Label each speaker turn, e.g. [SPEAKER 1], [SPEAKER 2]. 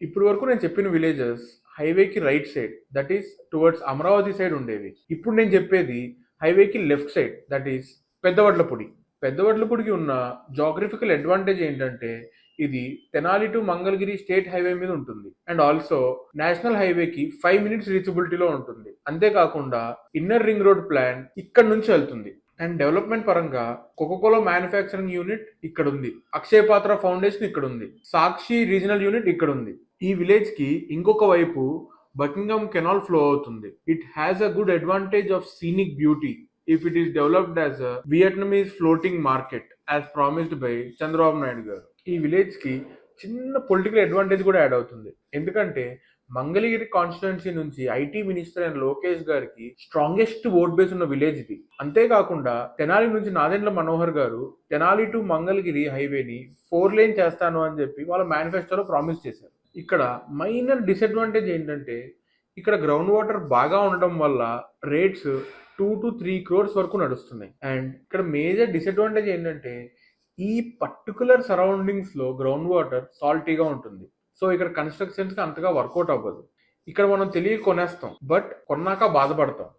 [SPEAKER 1] ఇప్పుడు వరకు నేను చెప్పిన విలేజెస్ హైవేకి right side, that is towards Amaravati side ఉండేవి. ఇప్పుడు నేను చెప్పేది హైవేకి left side, that is Peddavadlapudi. పెద్దవడ్లపూడికి ఉన్న జాగ్రఫికల్ అడ్వాంటేజ్ ఏంటంటే ఇది Tenali to Mangalagiri state highway మీద ఉంటుంది అండ్ ఆల్సో నేషనల్ హైవేకి 5 minutes రీచబిలిటీలో ఉంటుంది. అంతేకాకుండా ఇన్నర్ రింగ్ రోడ్ ప్లాన్ ఇక్కడ నుంచి వెళ్తుంది. అండ్ డెవలప్మెంట్ పరంగా కోకోకోలా మ్యానుఫ్యాక్చరింగ్ యూనిట్ ఇక్కడ ఉంది, అక్షయ పాత్ర ఫౌండేషన్ ఇక్కడ ఉంది, సాక్షి రీజనల్ యూనిట్ ఇక్కడ ఉంది. ఈ విలేజ్ కి ఇంకొక వైపు బకింగ్హామ్ కెనాల్ ఫ్లో అవుతుంది. It has a good advantage of scenic beauty if it is developed as a Vietnamese floating market as promised by Chandrababu Naidu గారు. ఈ విలేజ్ కి చిన్న పొలిటికల్ అడ్వాంటేజ్ కూడా యాడ్ అవుతుంది. ఎందుకంటే మంగళగిరి కాన్స్టిట్యున్సీ నుంచి ఐటీ మినిస్టర్ అయిన లోకేష్ గారికి స్ట్రాంగెస్ట్ ఓట్ బేస్ ఉన్న విలేజ్ ఇది. అంతేకాకుండా తెనాలి నుంచి నాదెండ్ల మనోహర్ గారు తెనాలి టు మంగళగిరి హైవేని 4 lane చేస్తాను అని చెప్పి వాళ్ళ మేనిఫెస్టోలో ప్రామిస్ చేశారు. ఇక్కడ మైనర్ డిసడ్వాంటేజ్ ఏంటంటే ఇక్కడ గ్రౌండ్ వాటర్ బాగా ఉండడం వల్ల రేట్స్ 2 to 3 crores వరకు నడుస్తున్నాయి. అండ్ ఇక్కడ మేజర్ డిసడ్వాంటేజ్ ఏంటంటే ఈ పర్టికులర్ సరౌండింగ్స్ లో గ్రౌండ్ వాటర్ సాల్టీగా ఉంటుంది. సో ఇక్కడ కన్స్ట్రక్షన్స్ కి అంతగా వర్కౌట్ అవ్వదు. ఇక్కడ మనం తెలియ కొనేస్తాం, బట్ కొన్నాక బాధపడతాం.